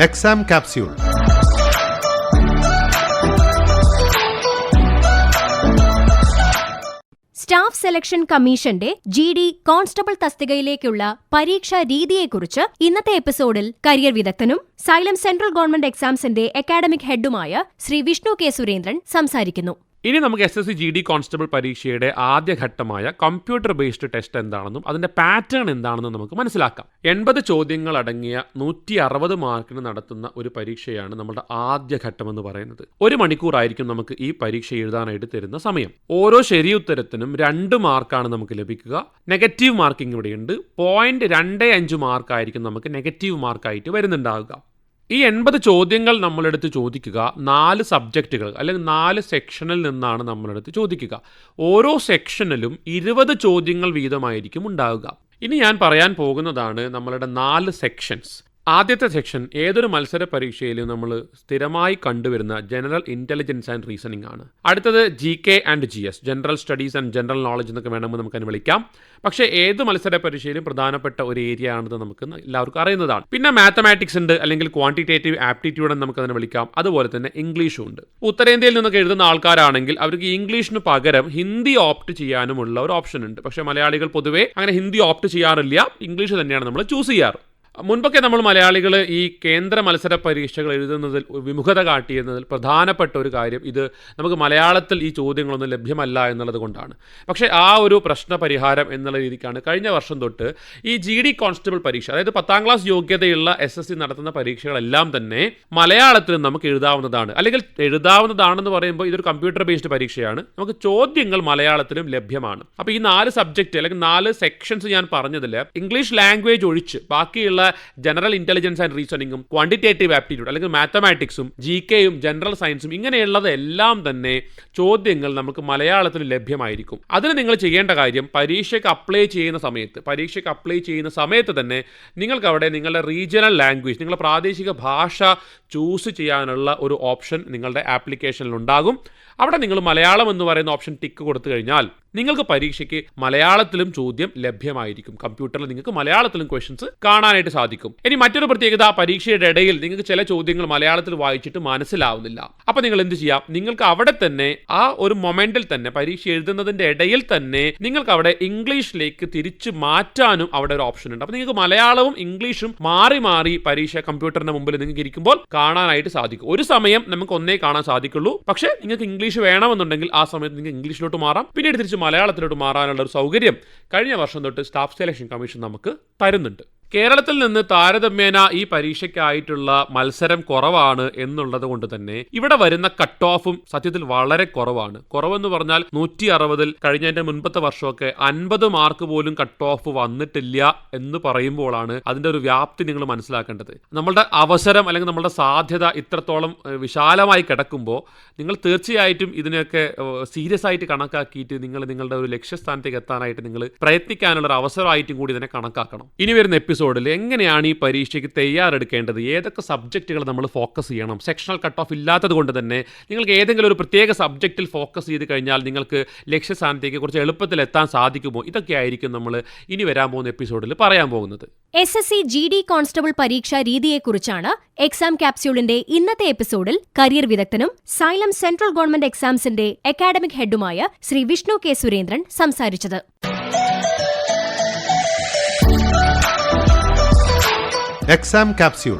Exam capsule. Staff selection കമ്മീഷന്റെ GD constable തസ്തികയിലേക്കുള്ള പരീക്ഷാ രീതിയെക്കുറിച്ച് ഇന്നത്തെ എപ്പിസോഡിൽ കരിയർ വിദഗ്ധനും സൈലം സെൻട്രൽ ഗവൺമെന്റ് എക്സാംസിന്റെ അക്കാഡമിക് ഹെഡുമായ ശ്രീ വിഷ്ണു കെ സുരേന്ദ്രൻ സംസാരിക്കുന്നു. ഇനി നമുക്ക് SSC GD കോൺസ്റ്റബിൾ പരീക്ഷയുടെ ആദ്യഘട്ടമായ കമ്പ്യൂട്ടർ ബേസ്ഡ് ടെസ്റ്റ് എന്താണെന്നും അതിന്റെ പാറ്റേൺ എന്താണെന്നും നമുക്ക് മനസ്സിലാക്കാം. 80 ചോദ്യങ്ങൾ അടങ്ങിയ 160 മാർക്കിന് നടത്തുന്ന ഒരു പരീക്ഷയാണ് നമ്മുടെ ആദ്യഘട്ടം എന്ന് പറയുന്നത്. 1 മണിക്കൂറായിരിക്കും നമുക്ക് ഈ പരീക്ഷ എഴുതാനായിട്ട് തരുന്ന സമയം. ഓരോ ശരിയുത്തരത്തിനും 2 മാർക്കാണ് നമുക്ക് ലഭിക്കുക. നെഗറ്റീവ് മാർക്കിംഗ് ഇവിടെയുണ്ട്. 0.25 മാർക്കായിരിക്കും നമുക്ക് നെഗറ്റീവ് മാർക്കായിട്ട് വരുന്നുണ്ടാവുക. ഈ 80 ചോദ്യങ്ങൾ നമ്മളെടുത്ത് ചോദിക്കുക 4 സബ്ജക്റ്റുകൾ അല്ലെങ്കിൽ 4 സെക്ഷനിൽ നിന്നാണ് നമ്മളെടുത്ത് ചോദിക്കുക. ഓരോ സെക്ഷനിലും 20 ചോദ്യങ്ങൾ വീതമായിരിക്കും ഉണ്ടാവുക. ഇനി ഞാൻ പറയാൻ പോകുന്നതാണ് നമ്മളുടെ 4 സെക്ഷൻസ്. ആദ്യത്തെ സെക്ഷൻ ഏതൊരു മത്സര പരീക്ഷയിലും നമ്മൾ സ്ഥിരമായി കണ്ടുവരുന്ന ജനറൽ ഇൻ്റലിജൻസ് ആൻഡ് റീസണിംഗ് ആണ്. അടുത്തത് GK and GS, general studies and general knowledge എന്നൊക്കെ വേണമെങ്കിൽ നമുക്കതിന് വിളിക്കാം. പക്ഷേ ഏത് മത്സര പരീക്ഷയിലും പ്രധാനപ്പെട്ട ഒരു ഏരിയ ആണെന്ന് നമുക്ക് എല്ലാവർക്കും അറിയുന്നതാണ്. പിന്നെ മാത്തമാറ്റിക്സ് ഉണ്ട്, അല്ലെങ്കിൽ ക്വാണ്ടിറ്റേറ്റീവ് ആപ്റ്റിറ്റ്യൂഡ് എന്ന് നമുക്കതിനെ വിളിക്കാം. അതുപോലെ തന്നെ ഇംഗ്ലീഷും ഉണ്ട്. ഉത്തരേന്ത്യയിൽ നിന്നൊക്കെ എഴുതുന്ന ആൾക്കാരാണെങ്കിൽ അവർക്ക് ഇംഗ്ലീഷിന് പകരം ഹിന്ദി ഓപ്റ്റ് ചെയ്യാനുമുള്ള ഒരു ഓപ്ഷൻ ഉണ്ട്. പക്ഷേ മലയാളികൾ പൊതുവേ അങ്ങനെ ഹിന്ദി ഓപ്റ്റ് ചെയ്യാറില്ല, ഇംഗ്ലീഷ് തന്നെയാണ് നമ്മൾ ചൂസ് ചെയ്യാറ്. മുൻപൊക്കെ നമ്മൾ മലയാളികൾ ഈ കേന്ദ്ര മത്സര പരീക്ഷകൾ എഴുതുന്നതിൽ വിമുഖത കാട്ടിയിരുന്നതിൽ പ്രധാനപ്പെട്ട ഒരു കാര്യം ഇത് നമുക്ക് മലയാളത്തിൽ ഈ ചോദ്യങ്ങളൊന്നും ലഭ്യമല്ല എന്നുള്ളത് കൊണ്ടാണ്. പക്ഷേ ആ ഒരു പ്രശ്ന പരിഹാരം എന്നുള്ള രീതിക്കാണ് കഴിഞ്ഞ വർഷം തൊട്ട് ഈ GD കോൺസ്റ്റബിൾ പരീക്ഷ, അതായത് 10ാം ക്ലാസ് യോഗ്യതയുള്ള SSC നടത്തുന്ന പരീക്ഷകളെല്ലാം തന്നെ മലയാളത്തിൽ നമുക്ക് എഴുതാവുന്നതാണ്. അല്ലെങ്കിൽ എഴുതാവുന്നതാണെന്ന് പറയുമ്പോൾ ഇതൊരു കമ്പ്യൂട്ടർ ബേസ്ഡ് പരീക്ഷയാണ്. നമുക്ക് ചോദ്യങ്ങൾ മലയാളത്തിലും ലഭ്യമാണ്. അപ്പോൾ ഈ 4 സബ്ജക്റ്റ് അല്ലെങ്കിൽ 4 സെക്ഷൻസ് ഞാൻ പറഞ്ഞതിൽ ഇംഗ്ലീഷ് ലാംഗ്വേജ് ഒഴിച്ച് ബാക്കിയുള്ള ജനറൽ ഇന്റലിജൻസ് ആൻഡ് റീസണിംഗും ക്വാണ്ടിറ്റേറ്റീവ് ആപ്റ്റിറ്റ്യൂഡ് അല്ലെങ്കിൽ മാത്തമാറ്റിക്സും GKയും ജനറൽ സയൻസും ഇങ്ങനെയുള്ളത് എല്ലാം തന്നെ ചോദ്യങ്ങൾ നമുക്ക് മലയാളത്തിൽ ലഭ്യമായിരിക്കും. അതിന് നിങ്ങൾ ചെയ്യേണ്ട കാര്യം പരീക്ഷയ്ക്ക് അപ്ലൈ ചെയ്യുന്ന സമയത്ത് തന്നെ നിങ്ങൾക്ക് അവിടെ നിങ്ങളുടെ റീജിയണൽ ലാംഗ്വേജ്, നിങ്ങളുടെ പ്രാദേശിക ഭാഷ ചൂസ് ചെയ്യാനുള്ള ഒരു ഓപ്ഷൻ നിങ്ങളുടെ ആപ്ലിക്കേഷനിൽ ഉണ്ടാകും. അവിടെ നിങ്ങൾ മലയാളം എന്ന് പറയുന്ന ഓപ്ഷൻ ടിക്ക് കൊടുത്തു കഴിഞ്ഞാൽ നിങ്ങൾക്ക് പരീക്ഷയ്ക്ക് മലയാളത്തിലും ചോദ്യം ലഭ്യമായിരിക്കും. കമ്പ്യൂട്ടറിൽ നിങ്ങൾക്ക് മലയാളത്തിലും ക്വസ്റ്റ്യൻസ് കാണാനായിട്ട് സാധിക്കും. ഇനി മറ്റൊരു പ്രത്യേകത, പരീക്ഷയുടെ ഇടയിൽ നിങ്ങൾക്ക് ചില ചോദ്യങ്ങൾ മലയാളത്തിൽ വായിച്ചിട്ട് മനസ്സിലാവുന്നില്ല. അപ്പോൾ നിങ്ങൾ എന്ത് ചെയ്യാം, നിങ്ങൾക്ക് അവിടെ തന്നെ ആ ഒരു മൊമെന്റിൽ തന്നെ പരീക്ഷ എഴുതുന്നതിന്റെ ഇടയിൽ തന്നെ നിങ്ങൾക്ക് അവിടെ ഇംഗ്ലീഷിലേക്ക് തിരിച്ചു മാറ്റാനും അവിടെ ഒരു ഓപ്ഷൻ ഉണ്ട്. അപ്പോൾ നിങ്ങൾക്ക് മലയാളവും ഇംഗ്ലീഷും മാറി മാറി പരീക്ഷ കമ്പ്യൂട്ടറിന്റെ മുമ്പിൽ നിങ്ങൾക്ക് ഇരിക്കുമ്പോൾ കാണാനായിട്ട് സാധിക്കും. ഒരു സമയം നമുക്ക് ഒന്നേ കാണാൻ സാധിക്കുള്ളൂ. പക്ഷേ നിങ്ങൾക്ക് ഇംഗ്ലീഷ് വേണമെന്നുണ്ടെങ്കിൽ ആ സമയത്ത് നിങ്ങൾക്ക് ഇംഗ്ലീഷിലോട്ട് മാറാം, പിന്നീട് തിരിച്ച് മലയാളത്തിലോട്ട് മാറാനുള്ള ഒരു സൗകര്യം കഴിഞ്ഞ വർഷം തൊട്ട് സ്റ്റാഫ് സെലക്ഷൻ കമ്മീഷൻ നമുക്ക് തരുന്നുണ്ട്. കേരളത്തിൽ നിന്ന് താരതമ്യേന ഈ പരീക്ഷയ്ക്കായിട്ടുള്ള മത്സരം കുറവാണ് എന്നുള്ളത് കൊണ്ട് തന്നെ ഇവിടെ വരുന്ന കട്ട് ഓഫും സത്യത്തിൽ വളരെ കുറവാണ്. കുറവെന്ന് പറഞ്ഞാൽ 160 കഴിഞ്ഞതിന്റെ മുൻപത്തെ വർഷമൊക്കെ 50 മാർക്ക് പോലും കട്ട് ഓഫ് വന്നിട്ടില്ല എന്ന് പറയുമ്പോഴാണ് അതിന്റെ ഒരു വ്യാപ്തി നിങ്ങൾ മനസ്സിലാക്കേണ്ടത്. നമ്മളുടെ അവസരം അല്ലെങ്കിൽ നമ്മളുടെ സാധ്യത ഇത്രത്തോളം വിശാലമായി കിടക്കുമ്പോൾ നിങ്ങൾ തീർച്ചയായിട്ടും ഇതിനെയൊക്കെ സീരിയസ് ആയിട്ട് കണക്കാക്കിയിട്ട് നിങ്ങളുടെ ഒരു ലക്ഷ്യസ്ഥാനത്തേക്ക് എത്താനായിട്ട് നിങ്ങൾ പ്രയത്നിക്കാനുള്ള ഒരു അവസരമായിട്ടും കൂടി ഇതിനെ കണക്കാക്കണം. ഇനി വരുന്ന എപ്പിസോഡിൽ എങ്ങനെയാണ് ഈ പരീക്ഷയ്ക്ക് തയ്യാറെടുക്കേണ്ടത്, ഏതൊക്കെ സബ്ജക്റ്റുകൾ നമ്മൾ ഫോക്കസ് ചെയ്യണം, സെക്ഷണൽ കട്ട് ഓഫ് ഇല്ലാത്തത് കൊണ്ട് തന്നെ നിങ്ങൾക്ക് ഏതെങ്കിലും ഒരു പ്രത്യേക സബ്ജക്റ്റിൽ ഫോക്കസ് ചെയ്ത് കഴിഞ്ഞാൽ നിങ്ങൾക്ക് ലക്ഷ്യസ്ഥാനത്തേക്ക് കുറച്ച് എളുപ്പത്തിൽ എത്താൻ സാധിക്കുമോ, ഇതൊക്കെ ആയിരിക്കും നമ്മൾ ഇനി വരാൻ പോകുന്ന എപ്പിസോഡിൽ പറയാൻ പോകുന്നത്. SSC GD കോൺസ്റ്റബിൾ പരീക്ഷാ രീതിയെക്കുറിച്ചാണ് എക്സാം ക്യാപ്സ്യൂളിന്റെ ഇന്നത്തെ എപ്പിസോഡിൽ കരിയർ വിദഗ്ധനും സൈലം സെൻട്രൽ ഗവൺമെന്റ് എക്സാംസിന്റെ അക്കാഡമിക് ഹെഡുമായ ശ്രീ വിഷ്ണു കെ സുരേന്ദ്രൻ സംസാരിച്ചത്. Exam capsule.